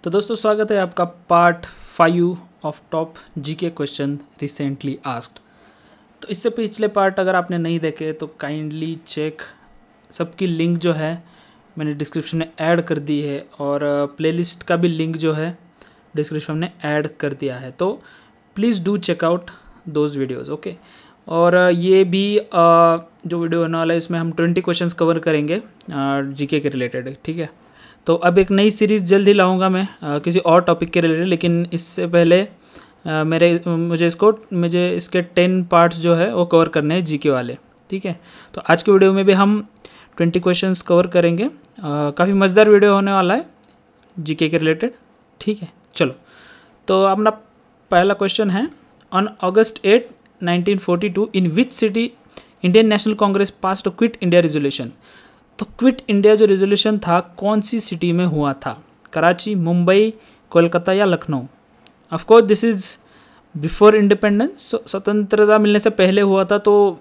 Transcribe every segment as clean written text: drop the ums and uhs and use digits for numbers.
तो दोस्तों स्वागत है आपका part 5 of top GK question recently asked. तो इससे पिछले पार्ट अगर आपने नहीं देखे तो काइंडली चेक, सबकी लिंक जो है मैंने डिस्क्रिप्शन में ऐड कर दी है और प्लेलिस्ट का भी लिंक जो है डिस्क्रिप्शन में ऐड कर दिया है। तो please do check out those videos, okay. और ये भी जो वीडियो होने वाला है इसमें हम 20 क्वेश्चंस कवर करेंगे जीके के रिलेटेड, ठीक है। तो अब एक नई सीरीज़ जल्द ही लाऊंगा मैं किसी और टॉपिक के रिलेटेड, लेकिन इससे पहले मुझे इसके 10 पार्ट्स जो है वो कवर करने हैं जीके वाले, ठीक है। तो आज के वीडियो में भी हम 20 क्वेश्चंस कवर करेंगे। काफ़ी मज़ेदार वीडियो होने वाला है जीके के रिलेटेड, ठीक है। चलो, तो अपना पहला क्वेश्चन है, on August 8, 1942 in which city Indian national Congress passed a quit India resolution. तो क्विट इंडिया जो रेजोल्यूशन था कौन सी सिटी में हुआ था? कराची, मुंबई, कोलकाता या Lucknow? Of course this is before independence, स्वतंत्रता मिलने से पहले हुआ था। तो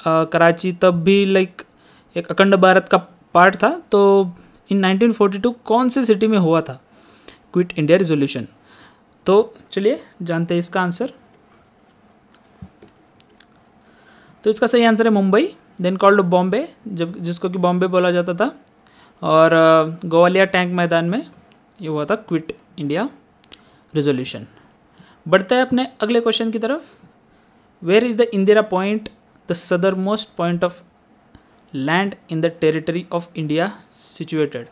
कराची तब भी लाइक एक अखंड भारत का पार्ट था। तो इन 1942 कौन सी सिटी में हुआ था क्विट इंडिया रेजोल्यूशन? तो चलिए जानते हैं इसका आंसर। तो इसका सही आंसर है मुंबई, देन कॉल्ड बॉम्बे, जिसको कि बॉम्बे बोला जाता था। और ग्वालियर टैंक मैदान में ये हुआ था क्विट इंडिया रेजोल्यूशन। बढ़ते हैं अपने अगले क्वेश्चन की तरफ। Where is the Indira point the southernmost point of land in the territory of India situated?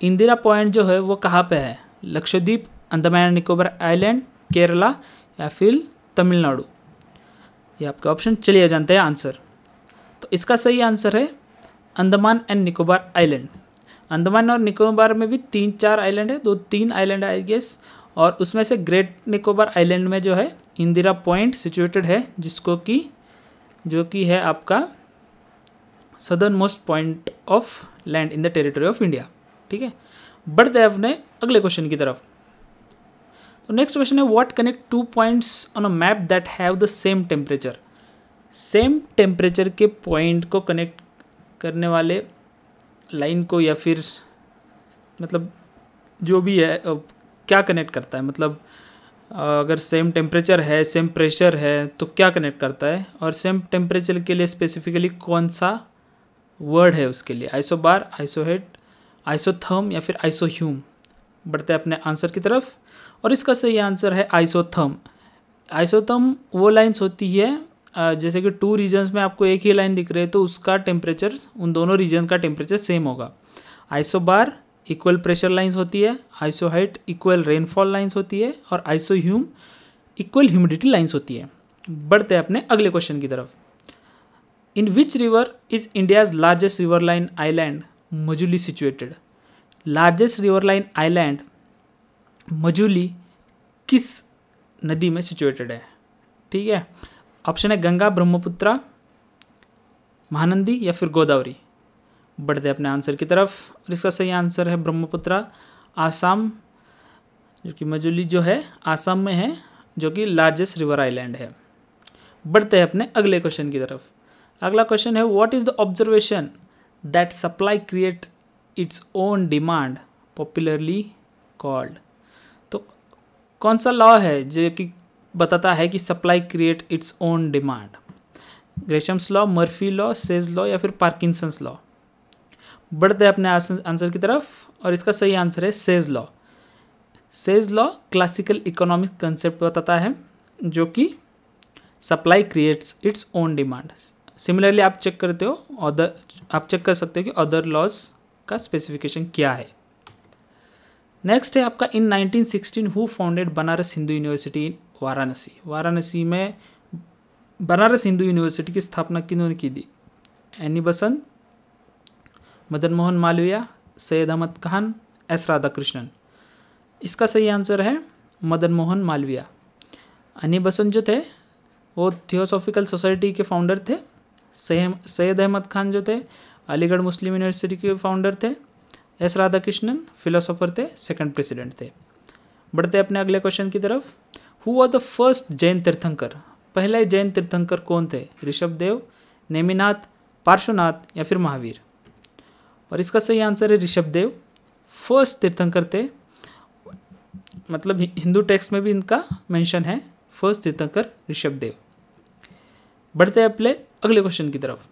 Indira point जो है वो कहाँ पे है? लक्षद्वीप, अंडमान एंड निकोबार आइलैंड, केरला या फिर तमिलनाडु? ये आपका ऑप्शन। चलिए जानते हैं आंसर। तो इसका सही आंसर है अंडमान एंड निकोबार आइलैंड। अंडमान और निकोबार में भी 3-4 आइलैंड है, 2-3 आइलैंड आई गेस, और उसमें से ग्रेट निकोबार आइलैंड में जो है इंदिरा पॉइंट सिचुएटेड है, जो कि है आपका southern most point of land in the territory of India, ठीक है। बढ़ते हैं अपने अगले क्वेश्चन की तरफ। तो नेक्स्ट क्वेश्चन है, what connect 2 points on a map that have the same temperature? Same temperature के पॉइंट को कनेक्ट करने वाले लाइन को, या फिर मतलब जो भी है क्या कनेक्ट करता है? मतलब अगर सेम टेम्परेचर है, सेम प्रेशर है, तो क्या कनेक्ट करता है? और सेम टेम्परेचर के लिए स्पेसिफिकली कौन सा वर्ड है उसके लिए? आइसोबार, आइसोहेट, आइसोथर्म या फिर आइसोह्यूम? बढ़ते हैं अपने आंसर की तरफ, और इसका सही आंसर है आइसोथर्म। आइसोथर्म वो लाइन्स होती है जैसे कि 2 रीजन्स में आपको एक ही लाइन दिख रही है तो उसका टेम्परेचर, उन दोनों रीजन का टेम्परेचर सेम होगा। आइसोबार इक्वल प्रेशर लाइन्स होती है, आइसोहाइट इक्वल रेनफॉल लाइन्स होती है, और आइसोह्यूम इक्वल ह्यूमिडिटी लाइन्स होती है। बढ़ते हैं अपने अगले क्वेश्चन की तरफ। In which river is India's largest river line island Majuli situated? Largest river line island Majuli किस नदी में सिचुएटेड है? ठीक है, ऑप्शन है गंगा, ब्रह्मपुत्रा, महानंदी या फिर गोदावरी? बढ़ते अपने आंसर की तरफ, और इसका सही आंसर है ब्रह्मपुत्रा, आसाम, जो कि मजुली जो है आसाम में है, जो कि लार्जेस्ट रिवर आइलैंड है। बढ़ते हैं अपने अगले क्वेश्चन की तरफ। अगला क्वेश्चन है, what is the observation that supply create its own demand popularly called? तो कौन सा लॉ है जो कि बताता है कि supply create its own demand? Gresham's law, Murphy law, Say's law या फिर पार्किंसंस लॉ? बढ़ते हैं अपने आंसर की तरफ, और इसका सही आंसर है says law. Say's law classical economic concept बताता है, जो कि supply creates it's own demand. Similarly आप चेक करते हो आप चेक कर सकते हो कि अदर लॉज का स्पेसिफिकेशन क्या है। नेक्स्ट है आपका, in 1916 who founded Banaras Hindu university in Varanasi? Varanasi में बनारस हिंदू यूनिवर्सिटी की स्थापना किन्होंने की थी? Annie Besant, Madan Mohan Malaviya, Syed Ahmad Khan, S Radhakrishnan? इसका सही आंसर है मदन मोहन मालवीय। एनी बसंत जो थे वो थियोसॉफिकल सोसाइटी के फाउंडर थे। सैयद अहमद खान जो थे अलीगढ़ मुस्लिम यूनिवर्सिटी के फाउंडर थे। एस राधाकृष्णन फिलोसोफर थे, सेकंड प्रेसिडेंट थे। बढ़ते अपने अगले क्वेश्चन की तरफ। Who was the first Jan तीर्थंकर? पहले जैन तीर्थंकर कौन थे? ऋषभदेव, नेमिनाथ, पार्श्वनाथ या फिर महावीर? और इसका सही आंसर है ऋषभदेव। फर्स्ट तीर्थंकर थे मतलब हिंदू टेक्स्ट में भी इनका मेंशन है, फर्स्ट तीर्थंकर ऋषभदेव। बढ़ते हैं अपने अगले क्वेश्चन की तरफ।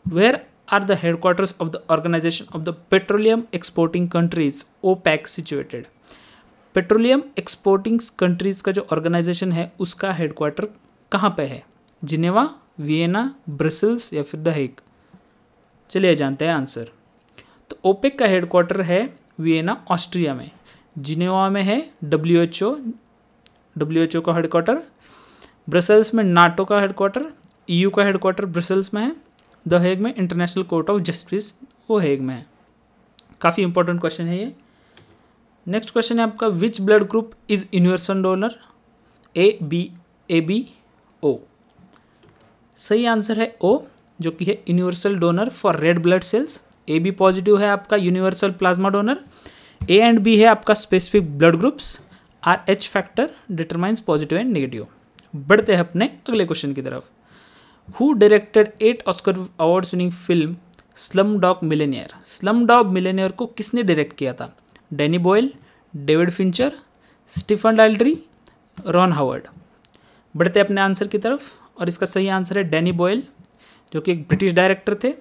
Where are the headquarters of the organisation of the petroleum exporting countries OPEC situated? Petroleum exporting countries का जो ऑर्गेनाइजेशन है उसका हेडक्वार्टर कहाँ पे है? जिनेवा, वियना, ब्रसेल्स या फिर द हेग? चलिए जानते हैं आंसर। तो ओपेक का हेडक्वार्टर है वियना, ऑस्ट्रिया में। जिनेवा में है डब्ल्यूएचओ का हेडक्वार्टर। ब्रसेल्स में नाटो का हेडक्वार्टर। ईयू का हेडक्वार्टर ब्रसेल्स में है। द हेग में इंटरनेशनल कोर्ट ऑफ जस्टिस वो हेग में है। काफ़ी इंपॉर्टेंट क्वेश्चन है ये। नेक्स्ट क्वेश्चन है आपका, which blood group is universal donor? A B O. सही आंसर है ओ, जो कि है universal donor for red blood cells. A B positive है आपका universal plasma donor. A and B है आपका specific blood groups. R H factor determines positive and negative. बढ़ते हैं अपने अगले क्वेश्चन की तरफ। Who directed 8 Oscar awards winning film slumdog millionaire? Slumdog millionaire को किसने डायरेक्ट किया था? Danny Boyle, David Fincher, Stephen Daldry, Ron Howard? बढ़ते हैं अपने आंसर की तरफ और इसका सही आंसर है डैनी बॉयल, जो कि एक ब्रिटिश डायरेक्टर थे।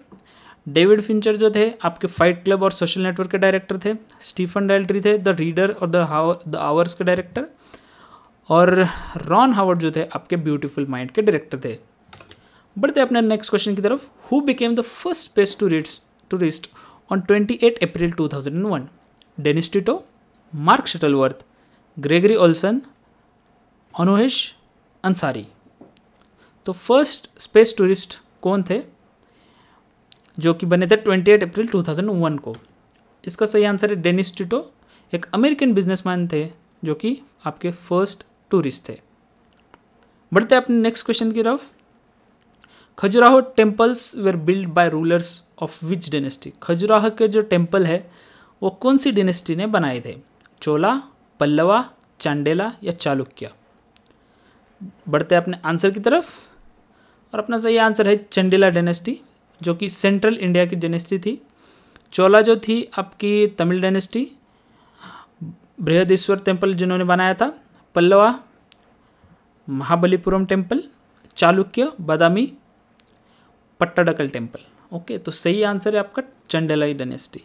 डेविड फिंचर जो थे आपके फाइट क्लब और सोशल नेटवर्क के डायरेक्टर थे। स्टीफन डाल्ट्री थे द रीडर और द आवर्स के डायरेक्टर। और रॉन हावर्ड जो थे आपके ब्यूटीफुल माइंड के डायरेक्टर थे। बढ़ते अपने नेक्स्ट क्वेश्चन की तरफ। Who became the first space tourist on 28 April 2001? Dennis Tito, Mark Shuttleworth, Gregory Olsen, Anousheh Ansari? तो फर्स्ट स्पेस टूरिस्ट कौन थे जो कि बने थे 28 अप्रैल 2001 को? इसका सही आंसर है डेनिस टिटो, एक अमेरिकन बिजनेसमैन थे जो कि आपके फर्स्ट टूरिस्ट थे। बढ़ते हैं अपने नेक्स्ट क्वेश्चन की तरफ। Khajuraho temples were build by rulers of which dynasty? Khajuraho के जो टेम्पल है वो कौन सी डायनेस्टी ने बनाए थे? चोला, पल्लवा, चांडेला या चालुक्य? बढ़ते हैं अपने आंसर की तरफ और अपना सही आंसर है चंडेला डायनेस्टी, जो कि सेंट्रल इंडिया की डायनेस्टी थी। चोला जो थी आपकी तमिल डायनेस्टी, बृहदेश्वर टेम्पल जिन्होंने बनाया था। पल्लवा महाबलीपुरम टेम्पल। चालुक्य बादामी पट्टाडकल टेम्पल। ओके, तो सही आंसर है आपका चंडेलाई डायनेस्टी।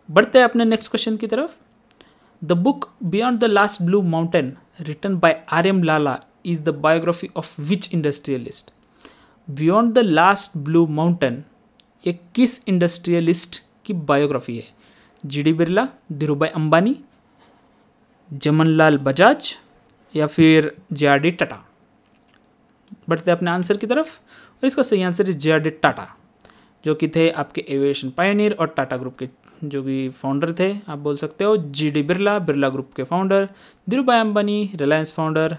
बढ़ते हैं अपने नेक्स्ट क्वेश्चन की तरफ। The book beyond the last blue mountain written by R.M. Lala is the biography of which industrialist? Beyond the last blue mountain ये किस इंडस्ट्रियलिस्ट की बायोग्राफी है? G.D. बिरला, धीरूभाई अंबानी, जमनलाल बजाज या फिर J.R.D. टाटा? बढ़ते अपने आंसर की तरफ और इसका सही आंसर है J.R.D. टाटा, जो कि थे आपके एविएशन पायनियर और टाटा ग्रुप के जो कि फाउंडर थे, आप बोल सकते हो। G.D. बिरला, बिरला ग्रुप के फाउंडर, धीरूभाई अंबानी, रिलायंस फाउंडर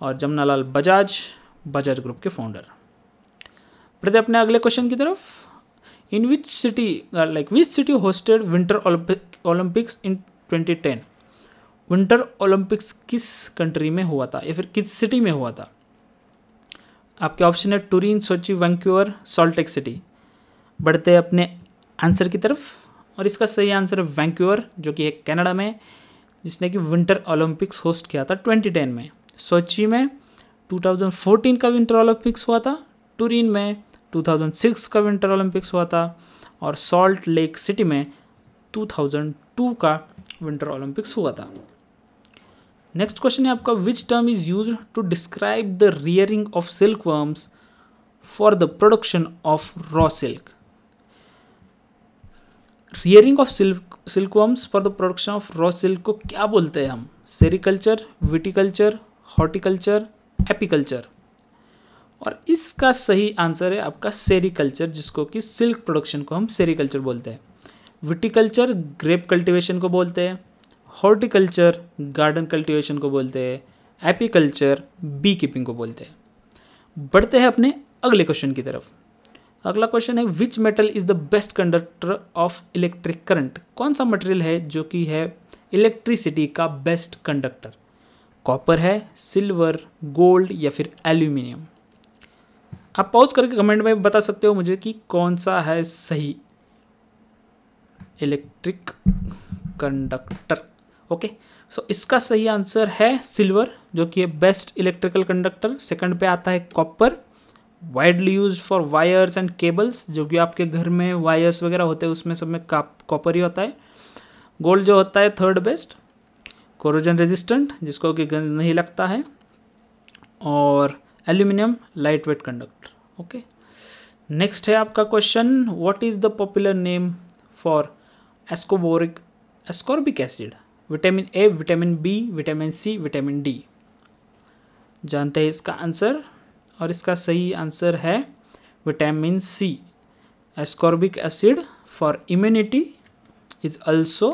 और जमनालाल बजाज, बजाज ग्रुप के फाउंडर। बढ़ते अपने अगले क्वेश्चन की तरफ। In which city hosted winter Olympics in 2010? Winter Olympics किस कंट्री में हुआ था या फिर किस सिटी में हुआ था? आपके ऑप्शन है टूरिन, सोची, वैंकूवर, सॉल्ट लेक सिटी। बढ़ते हैं अपने आंसर की तरफ और इसका सही आंसर है वैंकूवर, जो कि है कनाडा में, जिसने कि विंटर ओलंपिक्स होस्ट किया था 2010 में। सोची में 2014 का विंटर ओलंपिक्स हुआ था। टूरिन में 2006 का विंटर ओलंपिक्स हुआ था और सॉल्ट लेक सिटी में 2002 का विंटर ओलंपिक्स हुआ था। नेक्स्ट क्वेश्चन है आपका, which term is used to describe the rearing of silk worms for the production of raw silk? Rearing of silk worms for the production of raw silk को क्या बोलते हैं हम? Sericulture, viticulture, horticulture, apiculture? और इसका सही answer है आपका सेरिकल्चर, जिसको कि सिल्क प्रोडक्शन को हम सेरिकल्चर बोलते हैं। विटिकल्चर ग्रेप कल्टीवेशन को बोलते हैं। हॉर्टिकल्चर गार्डन कल्टीवेशन को बोलते हैं। एपीकल्चर बी कीपिंग को बोलते हैं। बढ़ते हैं अपने अगले क्वेश्चन की तरफ। अगला क्वेश्चन है, which metal is the best conductor of electric current? कौन सा मटेरियल है जो कि है इलेक्ट्रिसिटी का बेस्ट कंडक्टर? कॉपर है, सिल्वर, गोल्ड या फिर एल्यूमिनियम? आप पॉज करके कमेंट में बता सकते हो मुझे कि कौन सा है सही इलेक्ट्रिक कंडक्टर। ओके, सो इसका सही आंसर है सिल्वर, जो कि है बेस्ट इलेक्ट्रिकल कंडक्टर। सेकंड पे आता है copper, widely use for wires and cables, जो कि आपके घर में वायर्स वगैरह होते हैं उसमें सब में कॉपर ही होता है। गोल्ड जो होता है थर्ड बेस्ट, कोरोजन रेजिस्टेंट, जिसको कि गंज नहीं लगता है, और aluminium light weight conductor. Okay, next है आपका question, what is the popular name for ascorbic acid? Vitamin A, vitamin B, vitamin C, vitamin D. जानते हैं इसका आंसर, और इसका सही आंसर है vitamin C. Ascorbic acid for immunity is also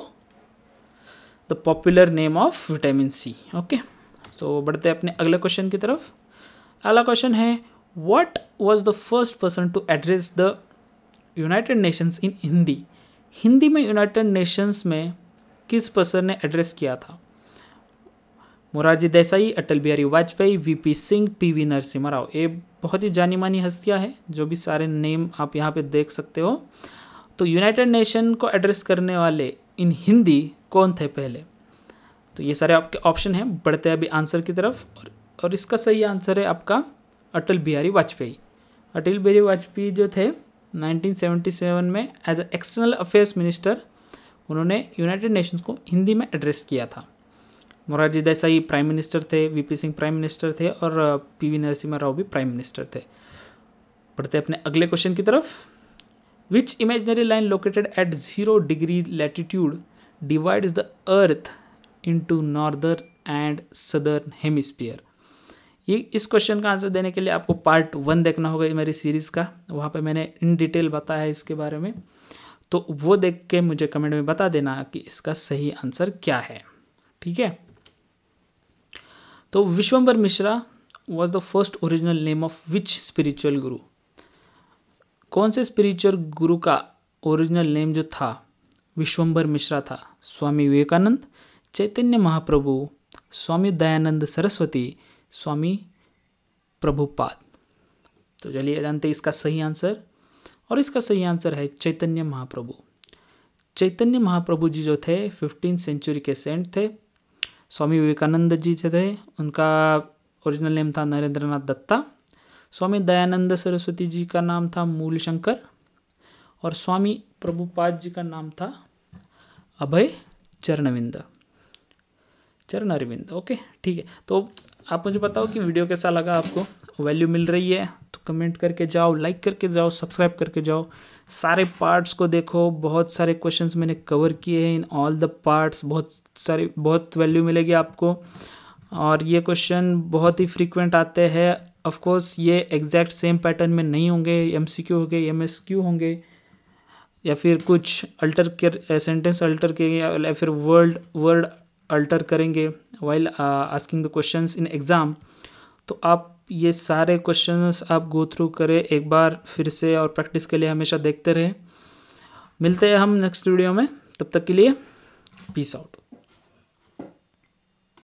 the popular name of vitamin C. Okay, तो बढ़ते हैं अपने अगले क्वेश्चन की तरफ। अगला क्वेश्चन है, what was the first person to address the United Nations in Hindi? Hindi में यूनाइटेड नेशंस में किस पर्सन ने एड्रेस किया था? Morarji Desai, Atal Bihari Vajpayee, VP Singh, PV Narasimha Rao. ये बहुत ही जानी मानी हस्तियाँ हैं, जो भी सारे नेम आप यहाँ पे देख सकते हो। तो यूनाइटेड नेशन को एड्रेस करने वाले इन हिंदी कौन थे पहले? तो ये सारे आपके ऑप्शन हैं। बढ़ते हैं अभी आंसर की तरफ, और इसका सही आंसर है आपका अटल बिहारी वाजपेयी। अटल बिहारी वाजपेयी जो थे 1977 में as a external affairs minister उन्होंने यूनाइटेड नेशंस को हिंदी में एड्रेस किया था। मोरारजी देसाई प्राइम मिनिस्टर थे, वीपी सिंह प्राइम मिनिस्टर थे, और पीवी नरसिम्हा राव भी प्राइम मिनिस्टर थे। बढ़ते अपने अगले क्वेश्चन की तरफ। Which imaginary line located at 0 degree latitude divides the earth into northern and southern hemisphere? ये इस क्वेश्चन का आंसर देने के लिए आपको पार्ट 1 देखना होगा मेरी सीरीज़ का, वहाँ पे मैंने इन डिटेल बताया है इसके बारे में। तो वो देख के मुझे कमेंट में बता देना कि इसका सही आंसर क्या है, ठीक है। तो Vishwambhar Mishra was the first original name of which spiritual गुरु? कौन से स्पिरिचुअल गुरु का ओरिजिनल नेम जो था विश्वंभर मिश्रा था? स्वामी विवेकानंद, चैतन्य महाप्रभु, स्वामी दयानंद सरस्वती, स्वामी प्रभुपाद। तो चलिए जानते हैं इसका सही आंसर, और इसका सही आंसर है चैतन्य महाप्रभु। चैतन्य महाप्रभु जी जो थे 15वीं सेंचुरी के सेंट थे। स्वामी विवेकानंद जी थे, उनका ओरिजिनल नेम था नरेंद्रनाथ दत्ता। स्वामी दयानंद सरस्वती जी का नाम था मूल शंकर, और स्वामी प्रभुपाद जी का नाम था अभय चरणविंद। ओके, ठीक है। तो आप मुझे बताओ कि वीडियो कैसा लगा, आपको वैल्यू मिल रही है तो कमेंट करके जाओ, लाइक करके जाओ, सब्सक्राइब करके जाओ, सारे पार्ट्स को देखो। बहुत सारे क्वेश्चंस मैंने कवर किए हैं इन ऑल द पार्ट्स, बहुत वैल्यू मिलेगी आपको। और ये क्वेश्चन बहुत ही फ्रीक्वेंट आते हैं। ऑफ कोर्स ये एग्जैक्ट सेम पैटर्न में नहीं होंगे, एमसीक्यू होंगे, एमएसक्यू होंगे, या फिर कुछ अल्टर के सेंटेंस अल्टर के, या फिर वर्ड अल्टर करेंगे while asking the questions in exam. तो आप ये सारे क्वेश्चंस आप गो थ्रू करें एक बार फिर से, और प्रैक्टिस के लिए हमेशा देखते रहें। मिलते हैं हम नेक्स्ट वीडियो में, तब तक के लिए पीस आउट।